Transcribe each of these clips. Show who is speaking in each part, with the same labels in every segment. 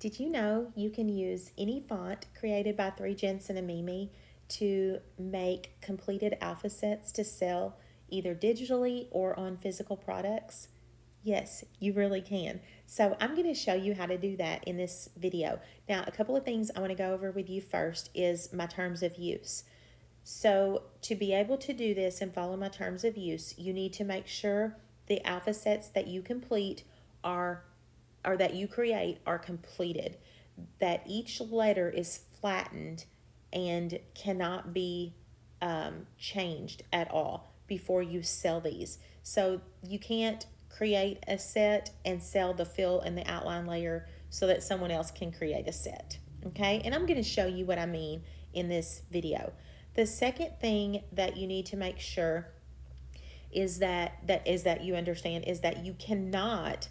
Speaker 1: Did you know you can use any font created by 3Gents and a Mimi to make completed alpha sets to sell either digitally or on physical products? Yes, you really can. So I'm going to show you how to do that in this video. Now, a couple of things I want to go over with you first is my terms of use. So to be able to do this and follow my terms of use, you need to make sure the alpha sets that you complete are or that you create are completed, that each letter is flattened and cannot be changed at all before you sell these. So you can't create a set and sell the fill and the outline layer so that someone else can create a set. Okay, and I'm going to show you what I mean in this video. The second thing that you need to make sure is that you understand is that you cannot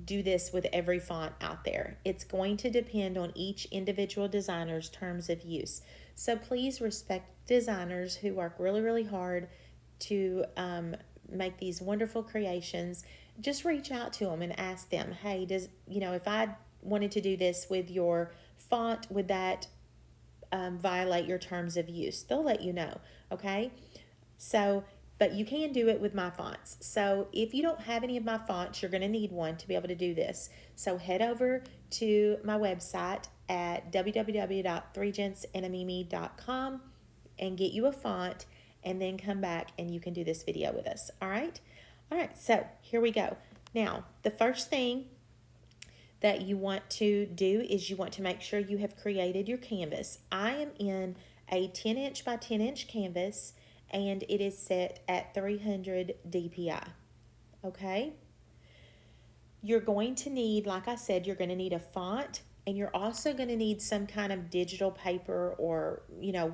Speaker 1: do this with every font out there. It's going to depend on each individual designer's terms of use. So please respect designers who work really, really hard to make these wonderful creations. Just reach out to them and ask them, hey, if I wanted to do this with your font, would that violate your terms of use? They'll let you know, okay? So, but you can do it with my fonts. So if you don't have any of my fonts, you're going to need one to be able to do this. So head over to my website at www.3gentsandamimi.com and get you a font, and then come back and you can do this video with us. All right, so here we go. Now, the first thing that you want to do is you want to make sure you have created your canvas. I am in a 10" by 10" canvas, and it is set at 300 DPI. Okay, you're going to need, like I said, you're going to need a font, and you're also going to need some kind of digital paper or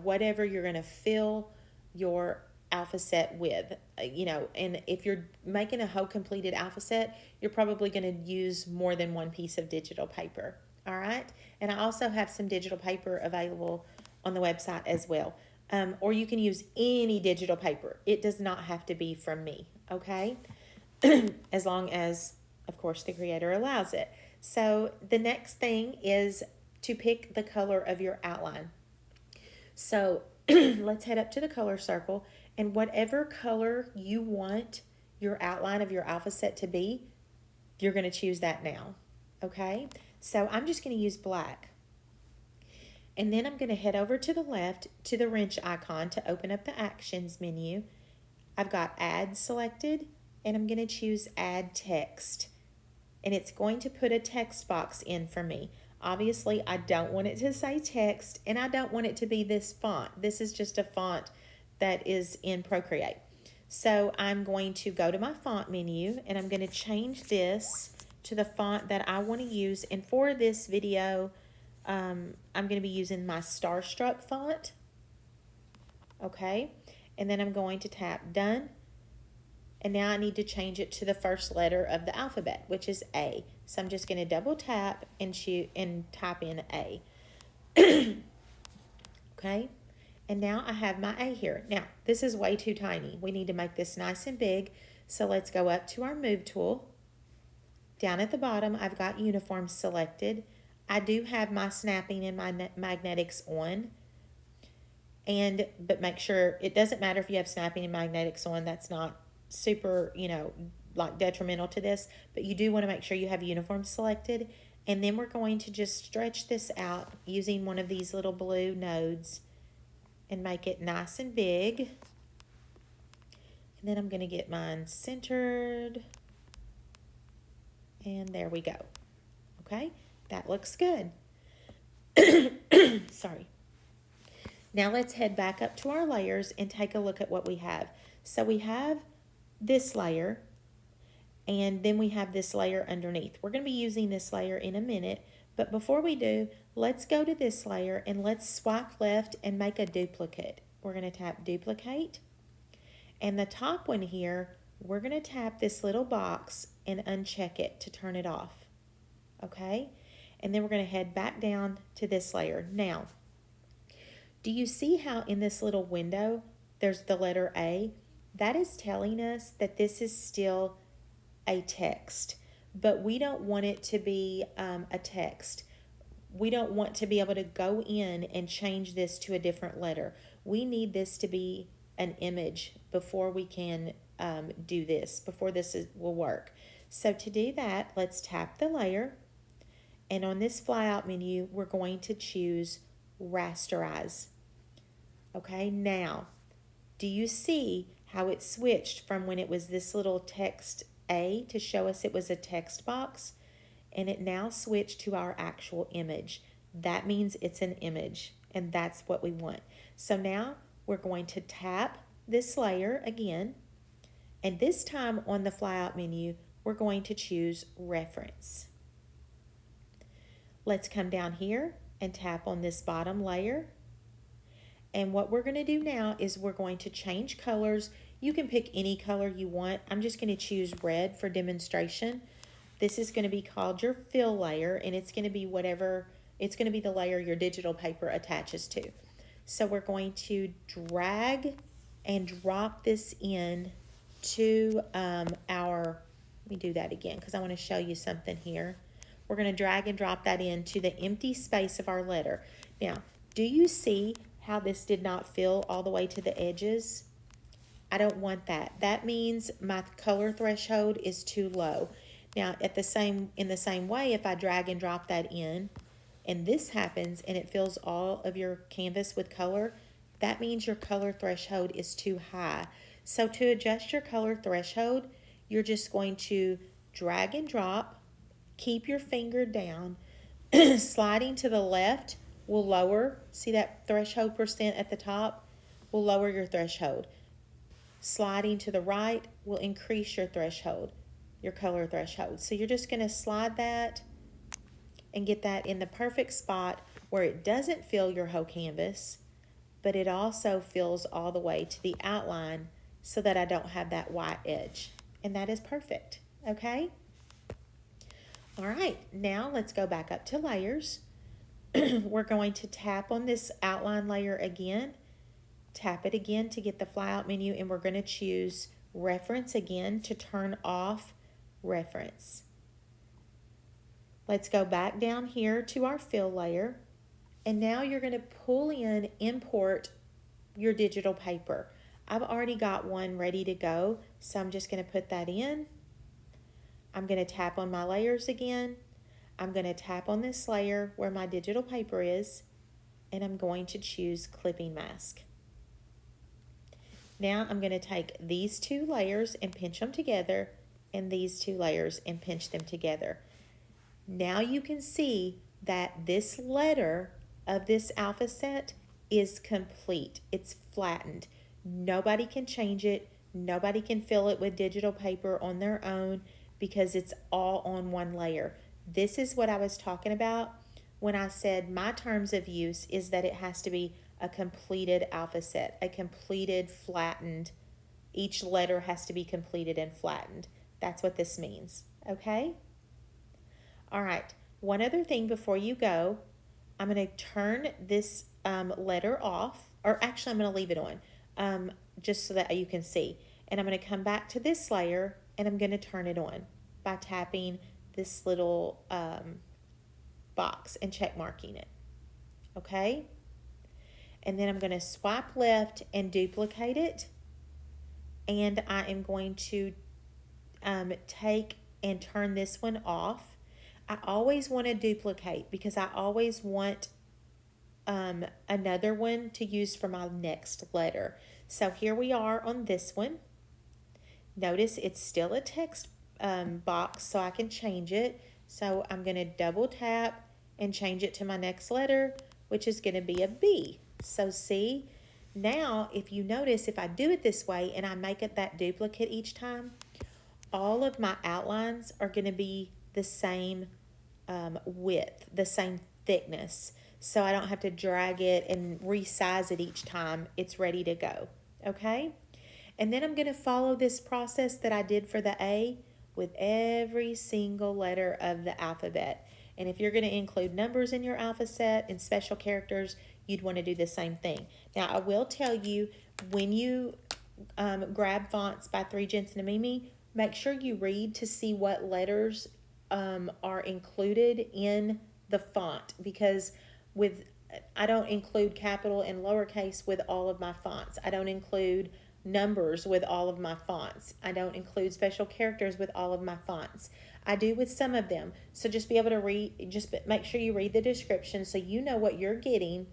Speaker 1: whatever you're going to fill your alpha set with. And if you're making a whole completed alpha set, you're probably going to use more than one piece of digital paper. All right, and I also have some digital paper available on the website as well. Or you can use any digital paper. It does not have to be from me, okay? As long as, of course, the creator allows it. So the next thing is to pick the color of your outline. So let's head up to the color circle, and whatever color you want your outline of your alpha set to be, you're going to choose that now, okay? So I'm just going to use black. And then I'm going to head over to the left to the wrench icon to open up the actions menu. I've got add selected, and I'm going to choose add text. And it's going to put a text box in for me. Obviously, I don't want it to say text, and I don't want it to be this font. This is just a font that is in Procreate. So I'm going to go to my font menu, and I'm going to change this to the font that I want to use. And for this video, I'm going to be using my Starstruck font. Okay, and then I'm going to tap done. And now I need to change it to the first letter of the alphabet, which is A. So I'm just going to double tap and type in A. Okay, and now I have my A here. Now, this is way too tiny. We need to make this nice and big. So let's go up to our move tool. Down at the bottom, I've got uniform selected. I do have my snapping and my magnetics on. But make sure, it doesn't matter if you have snapping and magnetics on. That's not super, like detrimental to this. But you do want to make sure you have uniform selected. And then we're going to just stretch this out using one of these little blue nodes and make it nice and big. And then I'm going to get mine centered. And there we go. Okay, that looks good. Sorry. Now let's head back up to our layers and take a look at what we have. So we have this layer, and then we have this layer underneath. We're going to be using this layer in a minute, but before we do, let's go to this layer and let's swipe left and make a duplicate. We're going to tap duplicate, and the top one here, we're going to tap this little box and uncheck it to turn it off. Okay, and then we're going to head back down to this layer. Now, do you see how in this little window there's the letter A? That is telling us that this is still a text. but we don't want it to be a text. We don't want to be able to go in and change this to a different letter. We need this to be an image before we can do this, before will work. So to do that, let's tap the layer. And on this flyout menu, we're going to choose Rasterize. Okay, now, do you see how it switched from when it was this little text A to show us it was a text box, and it now switched to our actual image? That means it's an image, and that's what we want. So now we're going to tap this layer again, and this time on the flyout menu, we're going to choose Reference. Let's come down here and tap on this bottom layer. And what we're going to do now is we're going to change colors. You can pick any color you want. I'm just going to choose red for demonstration. This is going to be called your fill layer, and it's going to be it's going to be the layer your digital paper attaches to. So we're going to drag and drop this in to let me do that again because I want to show you something here. We're going to drag and drop that into the empty space of our letter. Now, do you see how this did not fill all the way to the edges? I don't want that. That means my color threshold is too low. Now, in the same way, if I drag and drop that in, and this happens and it fills all of your canvas with color, that means your color threshold is too high. So to adjust your color threshold, you're just going to drag and drop, keep your finger down, sliding to the left will lower, see that threshold percent at the top, will lower your threshold. Sliding to the right will increase your threshold, your color threshold. So you're just going to slide that and get that in the perfect spot where it doesn't fill your whole canvas, but it also fills all the way to the outline so that I don't have that white edge. And that is perfect, okay? All right, now let's go back up to layers. We're going to tap on this outline layer again, tap it again to get the flyout menu, and we're going to choose Reference again to turn off Reference. Let's go back down here to our fill layer, and now you're going to pull in, import your digital paper. I've already got one ready to go, so I'm just going to put that in. I'm going to tap on my layers again. I'm going to tap on this layer where my digital paper is, and I'm going to choose Clipping Mask. Now I'm going to take these two layers and pinch them together, and these two layers and pinch them together. Now you can see that this letter of this alpha set is complete. It's flattened. Nobody can change it. Nobody can fill it with digital paper on their own because it's all on one layer. This is what I was talking about when I said my terms of use is that it has to be a completed alpha set, a completed flattened. Each letter has to be completed and flattened. That's what this means, okay? All right, one other thing before you go, I'm going to turn this letter off, or actually I'm going to leave it on just so that you can see. And I'm going to come back to this layer and I'm going to turn it on by tapping this little box and check marking it, okay? And then I'm going to swipe left and duplicate it, and I am going to take and turn this one off. I always want to duplicate because I always want another one to use for my next letter. So here we are on this one. Notice it's still a text box, so I can change it. So I'm going to double tap and change it to my next letter, which is going to be a B. So see, now if you notice, if I do it this way and I make it that duplicate each time, all of my outlines are going to be the same width, the same thickness. So I don't have to drag it and resize it each time. It's ready to go, okay? And then I'm going to follow this process that I did for the A with every single letter of the alphabet. And if you're going to include numbers in your alpha set and special characters, you'd want to do the same thing. Now, I will tell you, when you grab fonts by 3 Gents and a Mimi, make sure you read to see what letters are included in the font, because with I don't include capital and lowercase with all of my fonts. I don't include numbers with all of my fonts. I don't include special characters with all of my fonts. I do with some of them. So just be able to read, just make sure you read the description so you know what you're getting,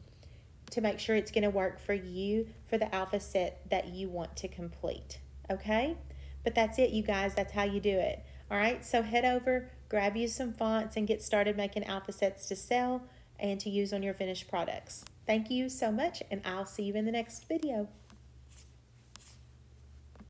Speaker 1: to make sure it's going to work for you for the alpha set that you want to complete. Okay? But that's it, you guys. That's how you do it. All right? So head over, grab you some fonts, and get started making alpha sets to sell and to use on your finished products. Thank you so much, and I'll see you in the next video.